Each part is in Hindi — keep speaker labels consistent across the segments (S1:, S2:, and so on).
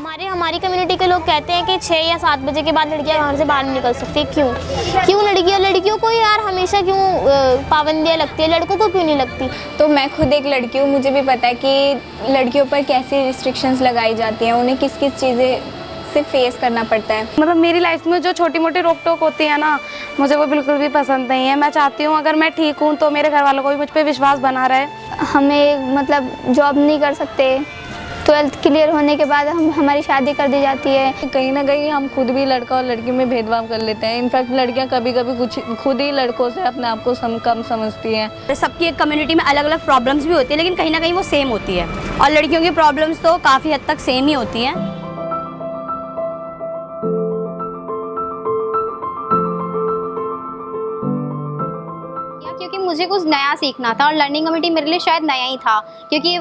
S1: हमारी कम्युनिटी के लोग कहते हैं कि 6 या 7 बजे के बाद लड़कियां घर से बाहर नहीं निकल सकती। क्यों लड़कियों को यार हमेशा क्यों पाबंदियां लगती है, लड़कों को क्यों नहीं लगती?
S2: तो मैं खुद एक लड़की हूँ, मुझे भी पता है कि लड़कियों पर कैसी रिस्ट्रिक्शंस लगाई जाती हैं, उन्हें किस किस चीज़ें से फेस करना पड़ता है।
S3: मतलब मेरी लाइफ में जो छोटी मोटी रोक टोक होती है ना, मुझे वो बिल्कुल भी पसंद नहीं है। मैं चाहती हूँ अगर मैं ठीक हूँ तो मेरे घर वालों को भी मुझ पर विश्वास बना रहे।
S4: हमें मतलब जॉब नहीं कर सकते, 12th क्लियर होने के बाद हमारी शादी कर दी जाती है।
S5: कहीं ना कहीं हम खुद भी लड़का और लड़की में भेदभाव कर लेते हैं। इनफैक्ट लड़कियां कभी कभी कुछ खुद ही लड़कों से अपने आप को कम समझती हैं।
S6: सबकी एक कम्युनिटी में अलग अलग प्रॉब्लम्स भी होती है, लेकिन कहीं ना कहीं वो सेम होती है, और लड़कियों की प्रॉब्लम्स तो काफ़ी हद तक सेम ही होती हैं।
S4: क्योंकि मुझे कुछ नया सीखना था और लर्निंग कमेटी मेरे लिए शायद नया ही था, क्योंकि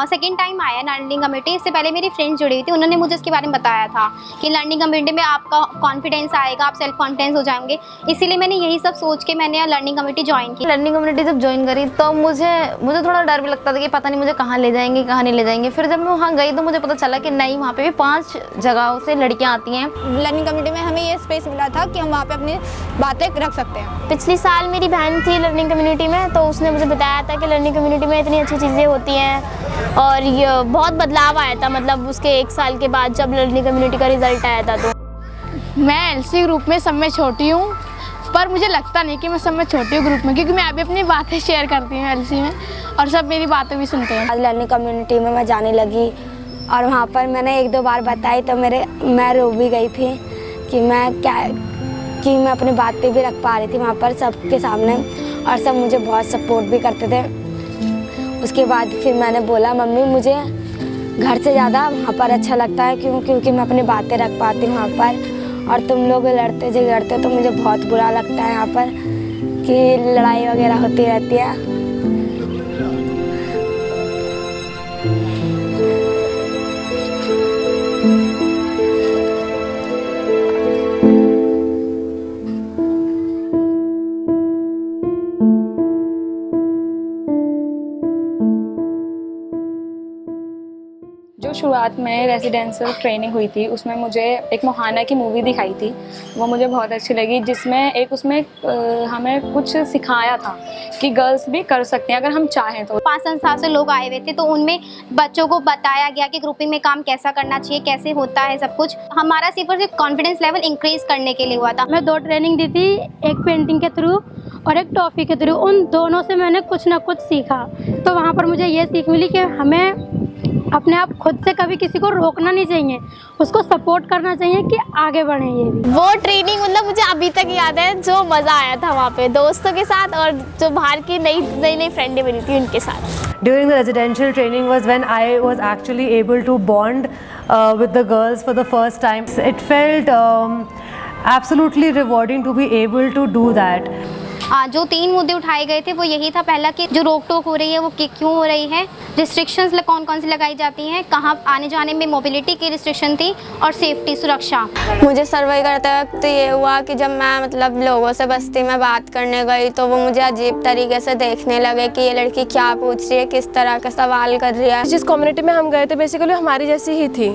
S4: सेकंड टाइम आया लर्निंग कमेटी। इससे पहले मेरी फ्रेंड जुड़ी हुई थी, उन्होंने मुझे इसके बारे में बताया था कि लर्निंग कमेटी में आपका कॉन्फिडेंस आएगा, आप सेल्फ कॉन्फिडेंस हो जाएंगे। इसीलिए मैंने यही सब सोच के मैंने लर्निंग कमेटी ज्वाइन की।
S1: लर्निंग कम्युनिटी जब ज्वाइन करी तो मुझे थोड़ा डर भी लगता था कि पता नहीं मुझे कहाँ ले जाएंगे, कहाँ नहीं ले जाएंगे। फिर जब मैं वहाँ गई तो मुझे पता चला कि नहीं, वहाँ पे भी 5 जगहों से लड़कियाँ आती हैं।
S2: लर्निंग कम्युनिटी में हमें ये स्पेस मिला था कि हम वहाँ पे अपनी बातें रख सकते हैं।
S1: पिछले साल मेरी बहन थी लर्निंग कम्युनिटी में, तो उसने मुझे बताया था कि लर्निंग कम्युनिटी में इतनी अच्छी चीज़ें होती हैं और ये बहुत बदलाव आया था। मतलब उसके 1 साल के बाद जब लर्निंग कम्युनिटी का रिजल्ट आया था। तो
S7: मैं एलसी ग्रुप में सब में छोटी हूँ, पर मुझे लगता नहीं कि मैं सब में छोटी हूँ ग्रुप में, क्योंकि मैं अभी अपनी बातें शेयर करती हूँ एलसी में और सब मेरी बातें भी सुनते हैं।
S2: आज लर्निंग कम्युनिटी में मैं जाने लगी और वहाँ पर मैंने 1-2 बार बताई तो मैं रो भी गई थी कि मैं अपनी बातें भी रख पा रही थी वहाँ पर सबके सामने, और सब मुझे बहुत सपोर्ट भी करते थे। उसके बाद फिर मैंने बोला, मम्मी मुझे घर से ज़्यादा वहाँ पर अच्छा लगता है, क्योंकि मैं अपनी बातें रख पाती हूँ वहाँ पर, और तुम लोग लड़ते झगड़ते तो मुझे बहुत बुरा लगता है यहाँ पर कि लड़ाई वगैरह होती रहती है। जो शुरुआत में रेजिडेंशियल ट्रेनिंग हुई थी उसमें मुझे एक मोहाना की मूवी दिखाई थी, वो मुझे बहुत अच्छी लगी, जिसमें उसमें हमें कुछ सिखाया था कि गर्ल्स भी कर सकते हैं अगर हम चाहें तो।
S4: 5 संस्था से लोग आए हुए थे, तो उनमें बच्चों को बताया गया कि ग्रुपिंग में काम कैसा करना चाहिए, कैसे होता है सब कुछ। हमारा सिर्फ और सिर्फ कॉन्फिडेंस लेवल इंक्रीज करने के लिए हुआ था।
S3: मैं 2 ट्रेनिंग दी थी, एक पेंटिंग के थ्रू और एक टॉफ़ी के थ्रू। उन दोनों से मैंने कुछ ना कुछ सीखा। तो वहाँ पर मुझे ये सीख मिली कि हमें अपने आप खुद से कभी किसी को रोकना नहीं चाहिए, उसको सपोर्ट करना चाहिए कि आगे बढ़े। ये भी
S1: वो ट्रेनिंग मतलब मुझे अभी तक याद है, जो मज़ा आया था वहाँ पे दोस्तों के साथ और जो बाहर की नई फ्रेंडें बनी थी उनके साथ।
S8: During the residential training was when I was actually able to bond with the girls for the first time. It felt absolutely rewarding to be able to do that.
S4: जो 3 मुद्दे उठाए गए थे वो यही था। पहला कि जो रोक टोक हो रही है वो क्यों हो रही है, रिस्ट्रिक्शंस कौन सी लगाई जाती हैं, कहाँ आने जाने में मोबिलिटी की रिस्ट्रिक्शन थी, और सेफ्टी सुरक्षा।
S2: मुझे सर्वे करते वक्त ये हुआ कि जब मैं मतलब लोगों से बस्ती में बात करने गई तो वो मुझे अजीब तरीके से देखने लगे कि ये लड़की क्या पूछ रही है, किस तरह का सवाल कर रही है।
S3: जिस कम्युनिटी में हम गए थे बेसिकली हमारी जैसी ही थी।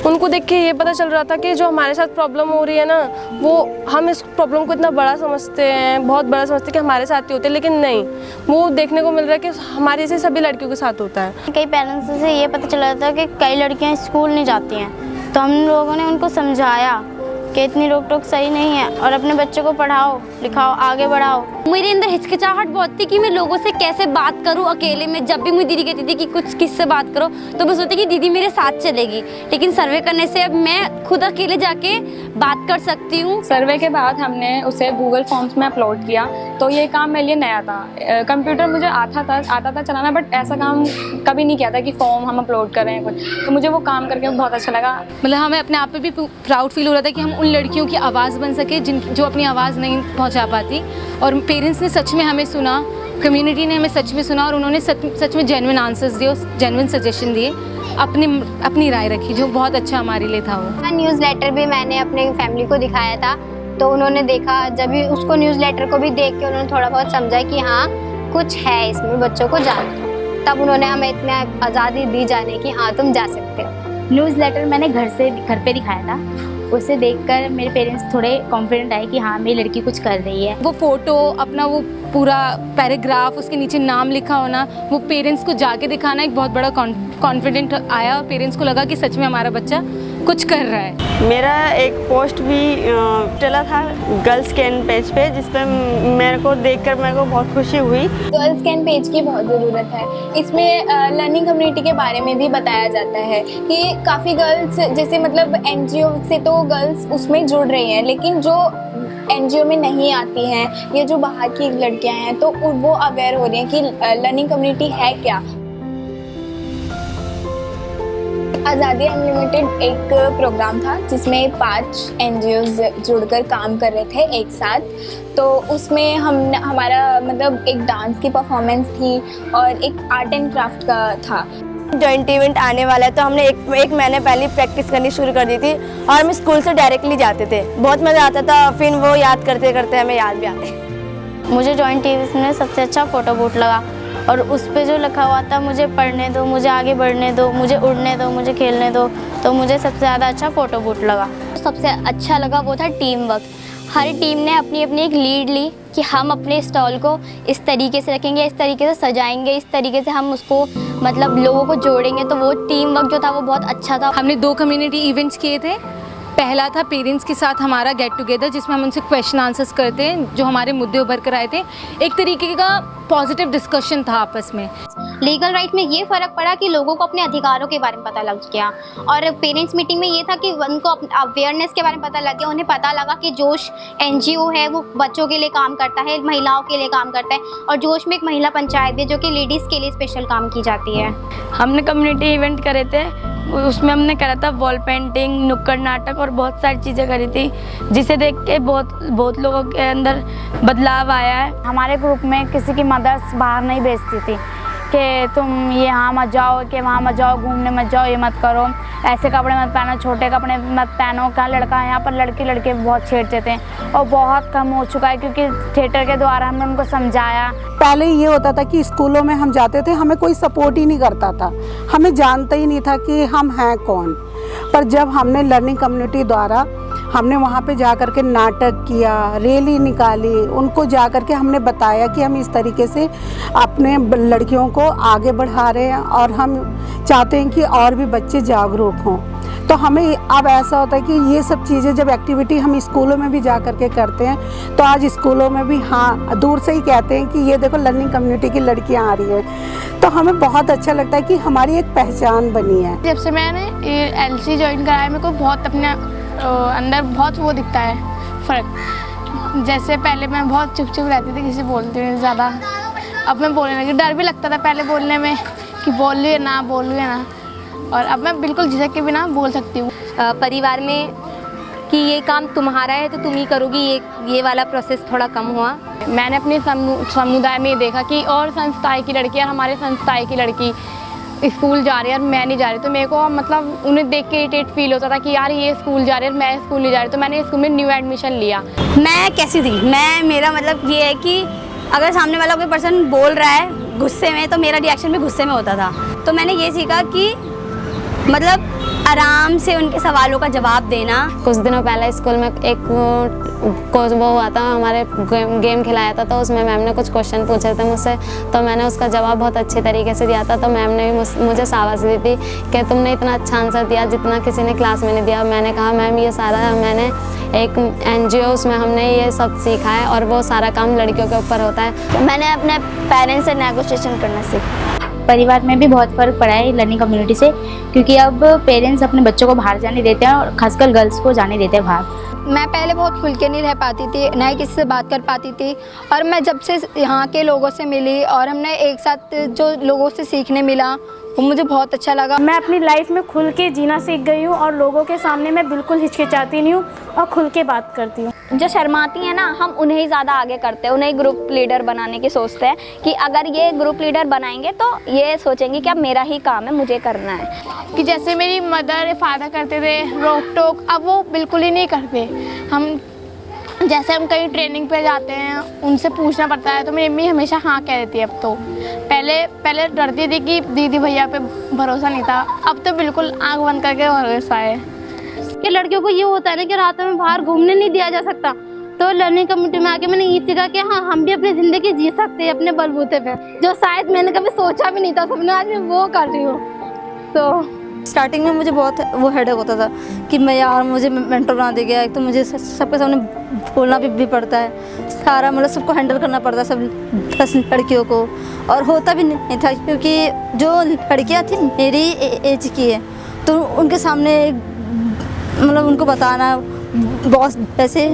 S3: उनको देख के ये पता चल रहा था कि जो हमारे साथ प्रॉब्लम हो रही है ना, वो हम इस प्रॉब्लम को इतना बड़ा समझते हैं, बहुत बड़ा समझते हैं कि हमारे साथ ही होते हैं, लेकिन नहीं, वो देखने को मिल रहा है कि हमारे जैसे सभी लड़कियों के साथ होता है।
S1: कई पेरेंट्स से ये पता चला था कि कई लड़कियां स्कूल नहीं जाती हैं, तो हम लोगों ने उनको समझाया कि इतनी रोक टोक सही नहीं है और अपने बच्चों को पढ़ाओ लिखाओ, आगे बढ़ाओ।
S6: मेरे अंदर हिचकिचाहट बहुत थी कि मैं लोगों से कैसे बात करूं अकेले में। जब भी मुझे दीदी कहती थी कि कुछ किससे बात करो तो मैं सोचती कि दीदी मेरे साथ चलेगी, लेकिन सर्वे करने से अब मैं खुद अकेले जाके बात कर सकती हूँ।
S2: सर्वे के बाद हमने उसे गूगल फॉर्म्स में अपलोड किया, तो ये काम मेरे लिए नया था। कंप्यूटर मुझे आता था चलाना, बट ऐसा काम कभी नहीं किया था कि फॉर्म हम अपलोड कर रहे हैं कुछ, तो मुझे वो काम करके बहुत अच्छा लगा।
S5: मतलब हमें अपने आप पे भी प्राउड फील हो रहा था कि हम उन लड़कियों की आवाज़ बन सके जो अपनी आवाज़ नहीं पहुंचा पाती, और पेरेंट्स ने सच में हमें सुना, कम्युनिटी ने हमें सच में सुना और उन्होंने सच में जेन्युइन आंसर्स दिए, जेन्युइन सजेशन दिए, अपनी राय रखी, जो बहुत अच्छा हमारे लिए था। वो
S4: न्यूज़लेटर भी मैंने अपने फैमिली को दिखाया था, तो उन्होंने देखा, जब भी उसको न्यूज़लेटर को भी देख के उन्होंने थोड़ा बहुत समझा कि हाँ कुछ है इसमें, बच्चों को जाना, तब उन्होंने हमें इतनी आज़ादी दी जाने की हाँ तुम जा सकते हो।
S9: न्यूज़लेटर मैंने घर पे दिखाया था। उसे देखकर मेरे पेरेंट्स थोड़े कॉन्फिडेंट आए कि हाँ मेरी लड़की कुछ कर रही है।
S5: वो फ़ोटो अपना वो पूरा पैराग्राफ उसके नीचे नाम लिखा होना, वो पेरेंट्स को जाके दिखाना एक बहुत बड़ा कॉन्फिडेंट आया और पेरेंट्स को लगा कि सच में हमारा बच्चा कुछ कर रहा है।
S10: मेरा एक पोस्ट भी चला था गर्ल्स कैन पेज पे, जिस पे मेरे को देखकर मेरे को बहुत खुशी हुई।
S11: गर्ल्स कैन पेज की बहुत ज़रूरत है। इसमें लर्निंग कम्युनिटी के बारे में भी बताया जाता है कि काफ़ी गर्ल्स जैसे मतलब एनजीओ से तो गर्ल्स उसमें जुड़ रही हैं, लेकिन जो एनजीओ में नहीं आती हैं या जो बाहर की लड़कियां हैं तो वो अवेयर हो रही हैं कि लर्निंग कम्युनिटी है क्या। आज़ादी अनलिमिटेड एक प्रोग्राम था जिसमें 5 एनजीओज़ जुड़कर काम कर रहे थे एक साथ। तो उसमें हमारा मतलब एक डांस की परफॉर्मेंस थी और एक आर्ट एंड क्राफ्ट का था।
S2: जॉइंट इवेंट आने वाला है तो हमने एक महीने पहले प्रैक्टिस करनी शुरू कर दी थी और हम स्कूल से डायरेक्टली जाते थे। बहुत मज़ा आता था, फिर वो याद करते करते हमें याद भी आते।
S1: मुझे जॉइंट इवेंट में सबसे अच्छा फ़ोटो बूथ लगा और उस पे जो लिखा हुआ था मुझे पढ़ने दो, मुझे आगे बढ़ने दो, मुझे उड़ने दो, मुझे खेलने दो, तो मुझे सबसे ज़्यादा अच्छा फ़ोटो बूथ लगा।
S9: सबसे अच्छा लगा वो था टीम वर्क। हर टीम ने अपनी अपनी एक लीड ली कि हम अपने स्टॉल को इस तरीके से रखेंगे, इस तरीके से सजाएंगे, इस तरीके से हम उसको मतलब लोगों को जोड़ेंगे। तो वो टीम वर्क जो था वो बहुत अच्छा था।
S5: हमने 2 कम्युनिटी इवेंट्स किए थे। पहला था पेरेंट्स के साथ हमारा गेट टुगेदर, जिसमें हम उनसे क्वेश्चन आंसर्स करते हैं, जो हमारे मुद्दे उभर कर आए थे। एक तरीके का पॉजिटिव डिस्कशन था आपस में।
S4: लीगल राइट में ये फ़र्क पड़ा कि लोगों को अपने अधिकारों के बारे में पता लग गया, और पेरेंट्स मीटिंग में ये था कि उनको अवेयरनेस के बारे में पता लग गया। उन्हें पता लगा कि जोश एनजीओ है वो बच्चों के लिए काम करता है, महिलाओं के लिए काम करता है, और जोश में एक महिला पंचायत है जो कि लेडीज़ के लिए स्पेशल काम की जाती है।
S12: हमने कम्युनिटी इवेंट करे थे, उसमें हमने करा था वॉल पेंटिंग, नुक्कड़ नाटक और बहुत सारी चीज़ें करी थी, जिसे देख के बहुत लोगों के अंदर बदलाव आया है।
S9: हमारे ग्रुप में किसी की मदर्स बाहर नहीं भेजती थी कि तुम यहाँ मत जाओ, कि वहाँ मत जाओ, घूमने मत जाओ, ये मत करो, ऐसे कपड़े मत पहनो, छोटे कपड़े मत पहनो। कहाँ लड़का है, यहाँ पर लड़के बहुत छेड़ते थे और बहुत कम हो चुका है क्योंकि थिएटर के द्वारा हमने उनको समझाया।
S13: पहले ये होता था कि स्कूलों में हम जाते थे, हमें कोई सपोर्ट ही नहीं करता था, हमें जानता ही नहीं था कि हम हैं कौन। पर जब हमने लर्निंग कम्युनिटी द्वारा हमने वहाँ पे जा कर के नाटक किया, रैली निकाली, उनको जा कर के हमने बताया कि हम इस तरीके से अपने लड़कियों को आगे बढ़ा रहे हैं और हम चाहते हैं कि और भी बच्चे जागरूक हों। तो हमें अब ऐसा होता है कि ये सब चीज़ें जब एक्टिविटी हम स्कूलों में भी जा कर के करते हैं तो आज स्कूलों में भी हाँ दूर से ही कहते हैं कि ये देखो लर्निंग कम्युनिटी की लड़कियां आ रही हैं। तो हमें बहुत अच्छा लगता है कि हमारी एक पहचान बनी है।
S7: जब से मैंने एलसी ज्वाइन कराया मेरे को बहुत अपने अंदर बहुत वो दिखता है फ़र्क। जैसे पहले मैं बहुत चुप रहती थी, किसी बोलती नहीं ज़्यादा, अब मैं बोलने लगी। डर भी लगता था पहले बोलने में कि बोल लूँ या ना, और अब मैं बिल्कुल झिझक के बिना बोल सकती हूँ।
S6: परिवार में कि ये काम तुम्हारा है तो तुम ही करोगी, ये वाला प्रोसेस थोड़ा कम हुआ।
S7: मैंने अपने समुदाय में देखा कि और संस्थाएं की लड़की और हमारे संस्थाएं की लड़की स्कूल जा रही है और मैं नहीं जा रही, तो मेरे को मतलब उन्हें देख के इरिटेट फील होता था कि यार ये स्कूल जा रही है और मैं स्कूल नहीं जा रही। तो मैंने स्कूल में न्यू एडमिशन लिया।
S2: मैं कैसी थी, मेरा मतलब ये है कि अगर सामने वाला कोई पर्सन बोल रहा है गुस्से में तो मेरा रिएक्शन भी गुस्से में होता था। तो मैंने ये सीखा कि मतलब आराम से उनके सवालों का जवाब देना।
S1: कुछ दिनों पहले स्कूल में एक वो हुआ था, हमारे गेम खिलाया था, तो उसमें मैम ने कुछ क्वेश्चन पूछे थे मुझसे, तो मैंने उसका जवाब बहुत अच्छे तरीके से दिया था। तो मैम ने भी मुझे शाबाशी दी थी कि तुमने इतना अच्छा आंसर दिया जितना किसी ने क्लास में नहीं दिया। मैंने कहा मैम ये सारा मैंने एक एनजीओ उसमें हमने ये सब सीखा है और वो सारा काम लड़कियों के ऊपर होता है।
S2: मैंने अपने पेरेंट्स से नेगोशिएशन करना सीखा।
S9: परिवार में भी बहुत फ़र्क पड़ा है लर्निंग कम्युनिटी से, क्योंकि अब पेरेंट्स अपने बच्चों को बाहर जाने देते हैं और खासकर गर्ल्स को जाने देते हैं बाहर।
S11: मैं पहले बहुत खुल के नहीं रह पाती थी, ना ही किसी से बात कर पाती थी, और मैं जब से यहाँ के लोगों से मिली और हमने एक साथ जो लोगों से सीखने मिला वो मुझे बहुत अच्छा लगा।
S9: मैं अपनी लाइफ में खुल के जीना सीख गई हूँ और लोगों के सामने मैं बिल्कुल हिचकिचाती नहीं हूँ और खुल के बात करती हूँ।
S6: जो शर्माती हैं ना, हम उन्हें ही ज़्यादा आगे करते हैं, उन्हें ग्रुप लीडर बनाने की सोचते हैं कि अगर ये ग्रुप लीडर बनाएंगे तो ये सोचेंगे कि अब मेरा ही काम है, मुझे करना है।
S7: कि जैसे मेरी मदर फादर करते थे रोक टोक, अब वो बिल्कुल ही नहीं करते। हम जैसे हम कहीं ट्रेनिंग पे जाते हैं उनसे पूछना पड़ता है, तो मेरी मम्मी हमेशा हाँ कह देती है अब तो। पहले डरती थी कि दीदी भैया पे भरोसा नहीं था, अब तो बिल्कुल आंख बंद करके भरोसा है।
S6: कि लड़कियों को ये होता है ना कि रात में बाहर घूमने नहीं दिया जा सकता, तो लर्निंग कम्युनिटी में आके मैंने ये सीखा कि हाँ, हम भी अपनी ज़िंदगी जी सकते हैं अपने बलबूते पे, जो शायद मैंने कभी सोचा भी नहीं था सपने, आज मैं वो कर रही हूँ। तो
S14: स्टार्टिंग में मुझे बहुत वो हेडेक होता था कि मैं यार मुझे मेंटर बना दे गया, एक तो मुझे सबके सामने बोलना भी पड़ता है, सारा मतलब सबको हैंडल करना पड़ता है, सब 10 लड़कियों को, और होता भी नहीं था क्योंकि जो लड़कियां थी मेरी एज की है, तो उनके सामने मतलब उनको बताना बॉस ऐसे,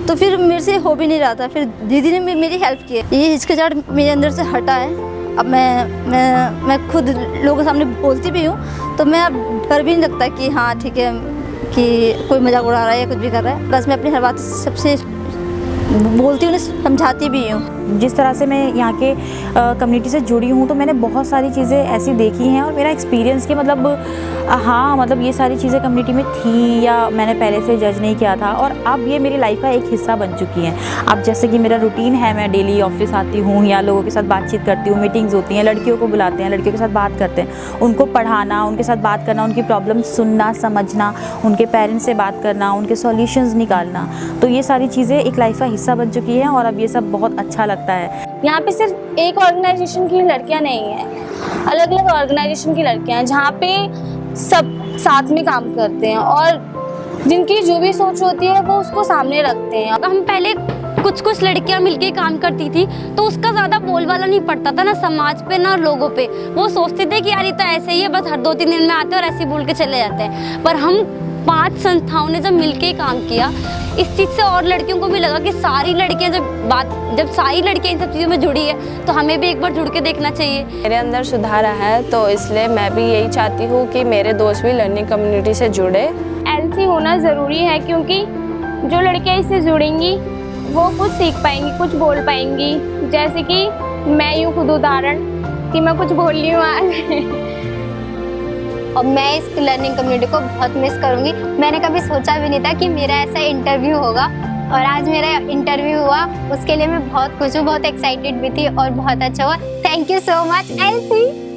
S14: तो फिर मेरे से हो भी नहीं रहा था। फिर दीदी ने मेरी हेल्प की, ये हिचकिचाहट मेरे अंदर से हटा है। अब मैं खुद लोगों के सामने बोलती भी हूँ, तो मैं अब डर भी नहीं लगता कि हाँ ठीक है कि कोई मजाक उड़ा रहा है या कुछ भी कर रहा है, बस मैं अपनी हर बात सबसे बोलती हूँ, समझाती भी हूँ।
S15: जिस तरह से मैं यहाँ के कम्युनिटी से जुड़ी हूँ, तो मैंने बहुत सारी चीज़ें ऐसी देखी हैं, और मेरा एक्सपीरियंस कि मतलब हाँ, मतलब ये सारी चीज़ें कम्युनिटी में थी या मैंने पहले से जज नहीं किया था, और अब ये मेरी लाइफ का एक हिस्सा बन चुकी हैं। अब जैसे कि मेरा रूटीन है, मैं डेली ऑफिस आती हूँ या लोगों के साथ बातचीत करती हूँ, मीटिंग्स होती हैं, लड़कियों को बुलाते हैं, लड़कियों के साथ बात करते हैं, उनको पढ़ाना, उनके साथ बात करना, उनकी प्रॉब्लम सुनना, समझना, उनके पेरेंट्स से बात करना, उनके सॉल्यूशंस निकालना, तो ये सारी चीज़ें एक लाइफ का हिस्सा बन चुकी हैं, और अब ये सब बहुत अच्छा लगता है।
S12: यहाँ पे सिर्फ एक ऑर्गेनाइजेशन की लड़कियाँ नहीं हैं, अलग अलग ऑर्गेनाइजेशन की लड़कियाँ हैं, जहाँ पे सब साथ में काम करते हैं और जिनकी जो भी सोच होती है वो उसको सामने रखते हैं।
S6: हम पहले कुछ लड़कियां मिलके काम करती थी, तो उसका ज़्यादा बोलबाला नहीं पड़ता था ना समाज पे ना लोगों पे, वो सोचते थे कि यार ये तो ऐसे ही है, बस हर 2-3 दिन में आते हैं और ऐसे ही बोल के चले जाते हैं। पर हम 5 संस्थाओं ने जब मिलके काम किया, इस चीज़ से और लड़कियों को भी लगा कि सारी लड़कियां जब सारी लड़कियां इन सब चीज़ों में जुड़ी है, तो हमें भी एक बार जुड़ के देखना चाहिए।
S10: मेरे अंदर सुधार आया है, तो इसलिए मैं भी यही चाहती हूँ कि मेरे दोस्त भी लर्निंग कम्युनिटी से जुड़े।
S7: एलसी होना ज़रूरी है, क्योंकि जो लड़कियाँ इससे जुड़ेंगी वो कुछ सीख पाएंगी, कुछ बोल पाएंगी। जैसे कि मैं यूँ खुद उदाहरण कि मैं कुछ बोल रही हूँ आज
S4: और मैं इस लर्निंग कम्युनिटी को बहुत मिस करूँगी। मैंने कभी सोचा भी नहीं था कि मेरा ऐसा इंटरव्यू होगा, और आज मेरा इंटरव्यू हुआ, उसके लिए मैं बहुत खुश हूँ, बहुत एक्साइटेड भी थी और बहुत अच्छा हुआ। Thank you so much LC.